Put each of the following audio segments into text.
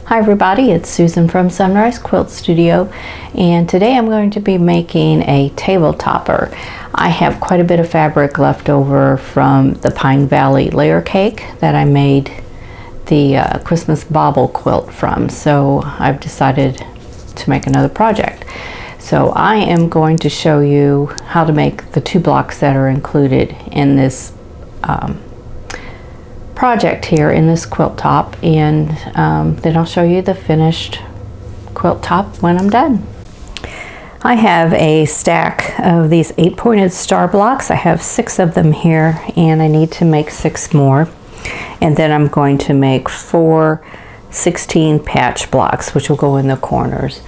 Hi everybody, it's Susan from Sunrise Quilt Studio, and today I'm going to be making a table topper. I have quite a bit of fabric left over from the Pine Valley layer cake that I made the Christmas bauble quilt from, so I've decided to make another project. So I am going to show you how to make the two blocks that are included in this project here in this quilt top, and then I'll show you the finished quilt top when I'm done. I have a stack of these 8-pointed star blocks. I have 6 of them here, and I need to make 6 more, and then I'm going to make 4 16 patch blocks which will go in the corners.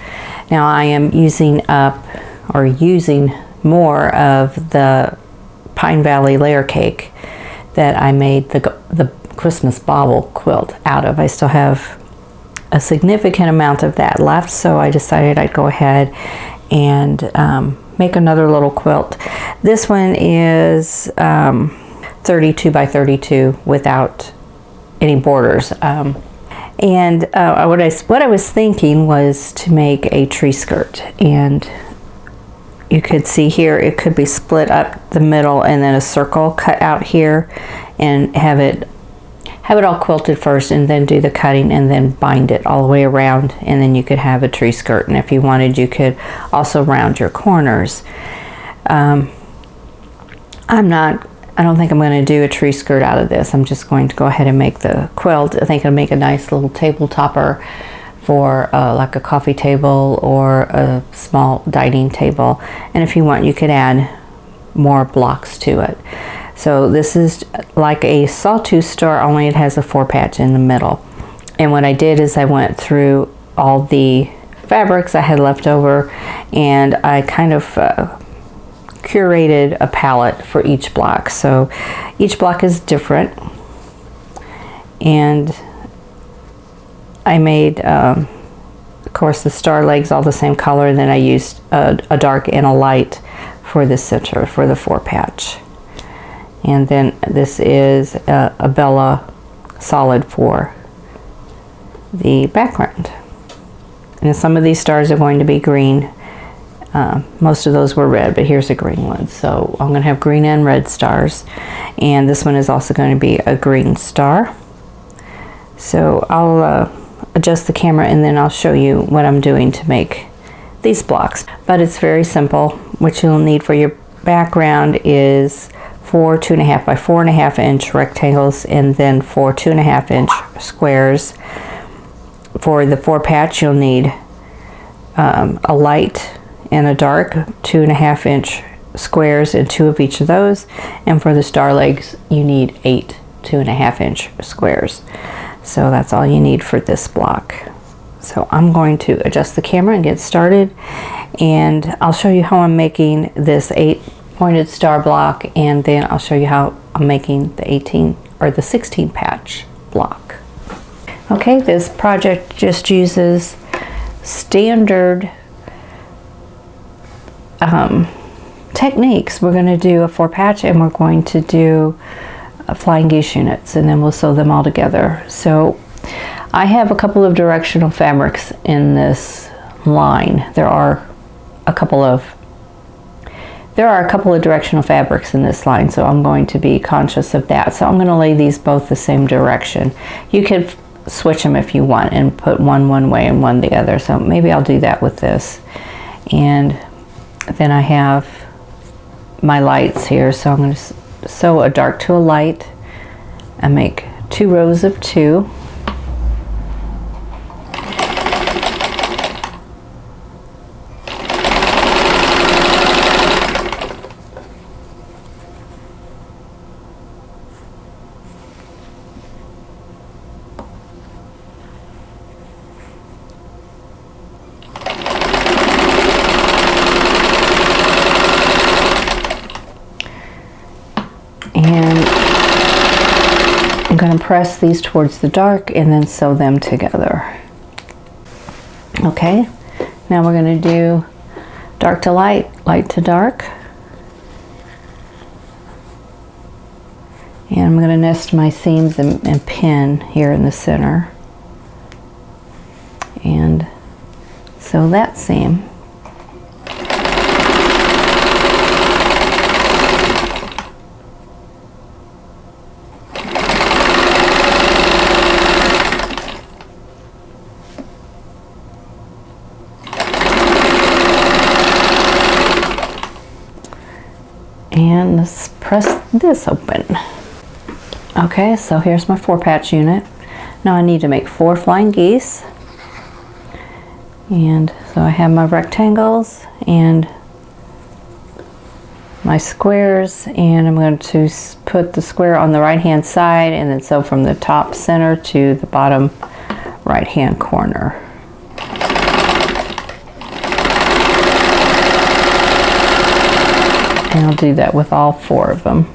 Now I am using more of the Pine Valley layer cake that I made the Christmas bauble quilt out of. I still have a significant amount of that left, so I decided I'd go ahead and make another little quilt. This one is 32 by 32 without any borders. What I was thinking was to make a tree skirt, and you could see here it could be split up the middle and then a circle cut out here, and have it all quilted first and then do the cutting and then bind it all the way around, and then you could have a tree skirt. And if you wanted, you could also round your corners. I don't think I'm going to do a tree skirt out of this. I'm just going to go ahead and make the quilt. I think I'll make a nice little table topper for like a coffee table or a small dining table. And if you want, you could add more blocks to it. So this is like a sawtooth star, only it has a 4-patch in the middle. And what I did is I went through all the fabrics I had left over, and I kind of curated a palette for each block. So each block is different, and I made of course the star legs all the same color, and then I used a dark and a light for the center for the 4-patch. And then this is a Bella solid for the background. And some of these stars are going to be green. Most of those were red, but here's a green one. So I'm going to have green and red stars. And this one is also going to be a green star. So I'll adjust the camera, and then I'll show you what I'm doing to make these blocks. But it's very simple. What you'll need for your background is 4 2.5 by 4.5 inch rectangles, and then 4 2.5 inch squares. For the 4-patch, you'll need a light and a dark 2.5 inch squares, and 2 of each of those. And for the star legs, you need 8 2.5 inch squares. So that's all you need for this block. So I'm going to adjust the camera and get started, and I'll show you how I'm making this 8-pointed star block, and then I'll show you how I'm making the 18 or the 16 patch block. Okay, this project just uses standard techniques. We're going to do a 4-patch, and we're going to do flying geese units, and then we'll sew them all together. So I have a couple of directional fabrics in this line. There are a couple of directional fabrics in this line, so I'm going to be conscious of that. So I'm going to lay these both the same direction. You could switch them if you want and put one way and one the other. So maybe I'll do that with this. And then I have my lights here. So I'm going to sew a dark to a light and make 2 rows of 2. And I'm going to press these towards the dark and then sew them together. Okay, now we're going to do dark to light, light to dark. And I'm going to nest my seams and pin here in the center. sew that seam. And let's press this open. Okay, so here's my 4-patch unit. Now I need to make 4 flying geese. And so I have my rectangles and my squares, and I'm going to put the square on the right hand side and then sew from the top center to the bottom right hand corner. And I'll do that with all 4 of them.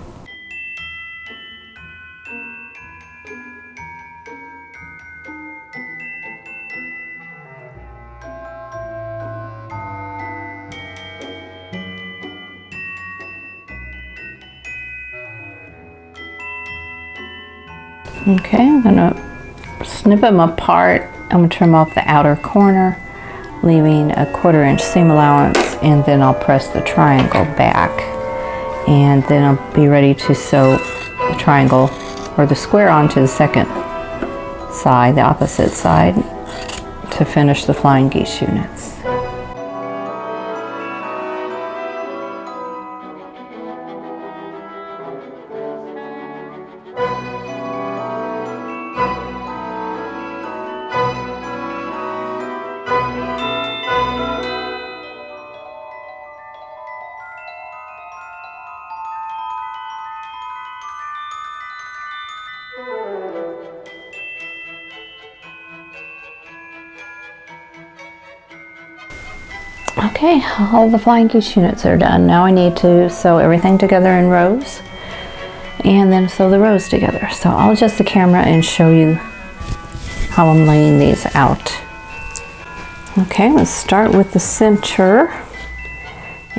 Okay, I'm gonna snip them apart. I'm gonna trim off the outer corner, leaving a 1/4 inch seam allowance, and then I'll press the triangle back. And then I'll be ready to sew the triangle or the square onto the second side, the opposite side, to finish the flying geese units. Okay, all the flying geese units are done. Now I need to sew everything together in rows and then sew the rows together. So I'll adjust the camera and show you how I'm laying these out. Okay, let's start with the center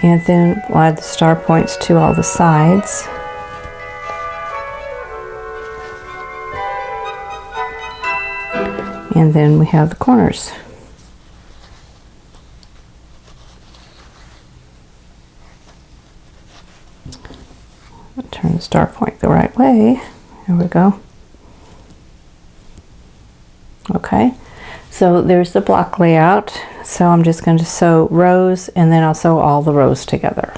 and then we'll add the star points to all the sides. And then we have the corners. Turn the star point the right way. Here we go. Okay, so there's the block layout. So I'm just going to sew rows and then I'll sew all the rows together.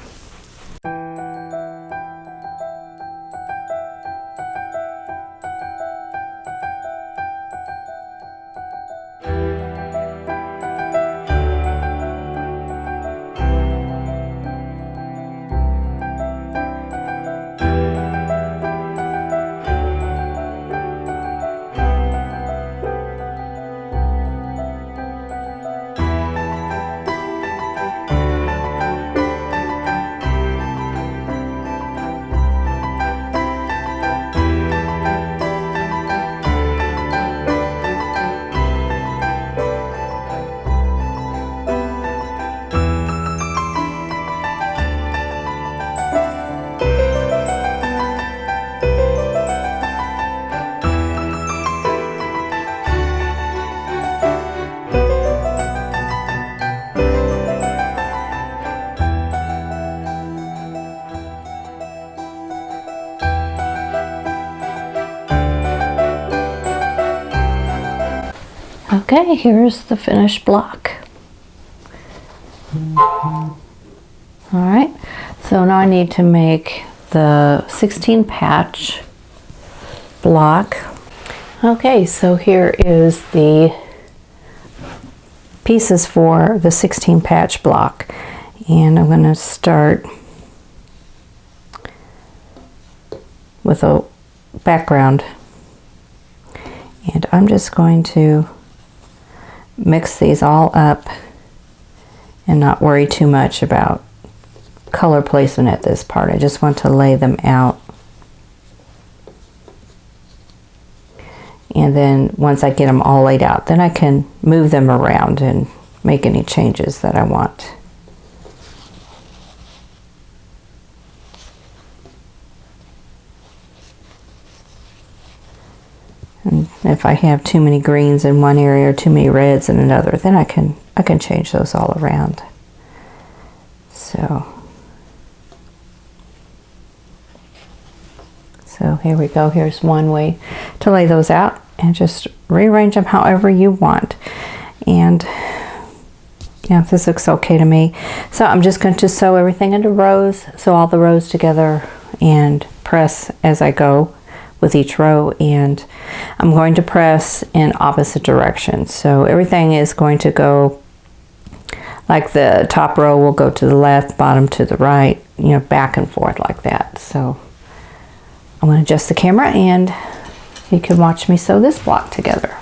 Okay, here's the finished block. Alright, so now I need to make the 16 patch block. Okay, so here is the pieces for the 16 patch block, and I'm going to start with a background, and I'm just going to mix these all up and not worry too much about color placement at this part. I just want to lay them out, and then once I get them all laid out, then I can move them around and make any changes that I want. And if I have too many greens in one area or too many reds in another, then I can I can change those all around. So here we go. Here's one way to lay those out, and just rearrange them however you want. And yeah, this looks okay to me. So I'm just going to sew everything into rows, sew all the rows together, and press as I go with each row. And I'm going to press in opposite directions. So everything is going to go like the top row will go to the left, bottom to the right, you know, back and forth like that. So I'm going to adjust the camera and you can watch me sew this block together.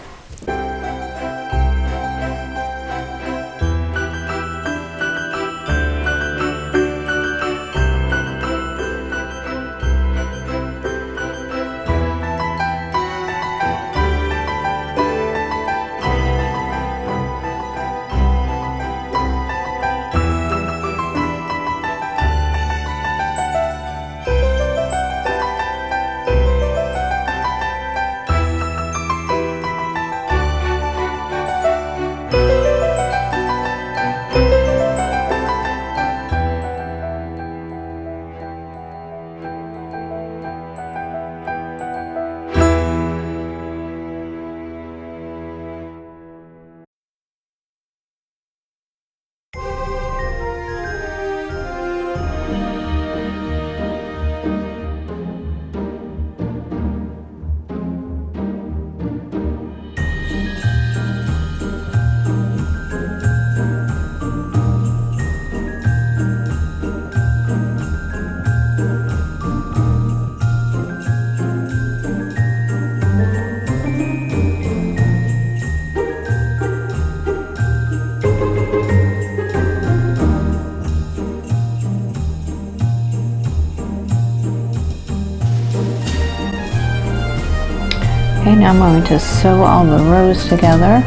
Okay, now I'm going to sew all the rows together,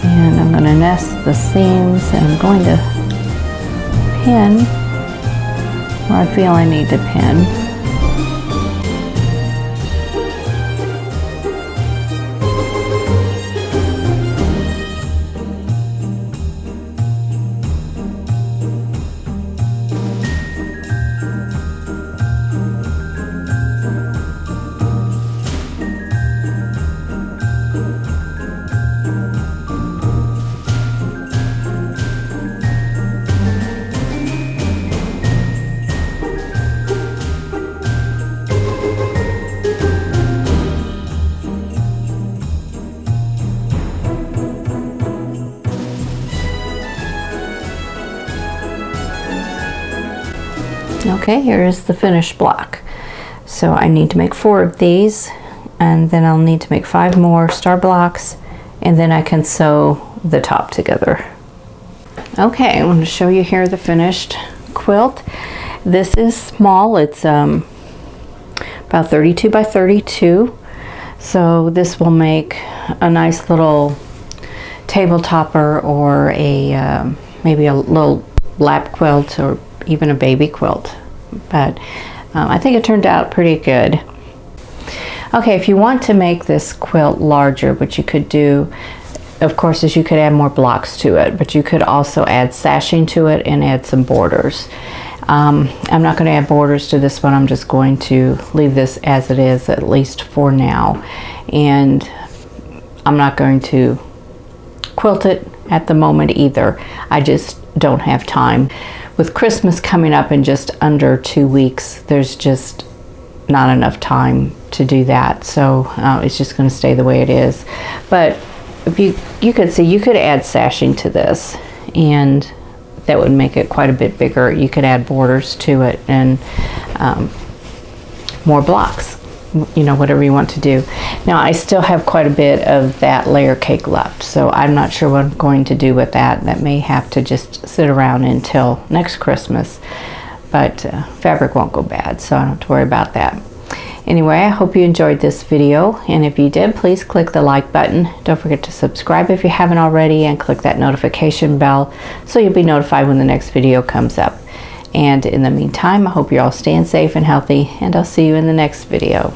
and I'm going to nest the seams, and I'm going to pin where I feel I need to pin. Okay, here is the finished block. So I need to make 4 of these, and then I'll need to make 5 more star blocks, and then I can sew the top together. Okay, I want to show you here the finished quilt. This is small. It's about 32 by 32. So this will make a nice little table topper, or a maybe a little lap quilt, or even a baby quilt. But I think it turned out pretty good. Okay, if you want to make this quilt larger, what you could do, of course, is you could add more blocks to it, but you could also add sashing to it and add some borders. I'm not going to add borders to this one. I'm just going to leave this as it is, at least for now. And I'm not going to quilt it at the moment either. I just don't have time. With Christmas coming up in just under 2 weeks, there's just not enough time to do that. So it's just going to stay the way it is. But if you could see, you could add sashing to this, and that would make it quite a bit bigger. You could add borders to it, and more blocks, you know, whatever you want to do. Now I still have quite a bit of that layer cake left, so I'm not sure what I'm going to do with that. That may have to just sit around until next Christmas, but fabric won't go bad, so I don't have to worry about that. Anyway, I hope you enjoyed this video, and if you did, please click the like button. Don't forget to subscribe if you haven't already, and click that notification bell so you'll be notified when the next video comes up. And in the meantime, I hope you're all staying safe and healthy, and I'll see you in the next video.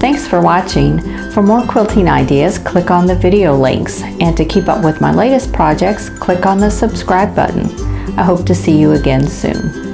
Thanks for watching. For more quilting ideas, click on the video links, and to keep up with my latest projects, click on the subscribe button. I hope to see you again soon.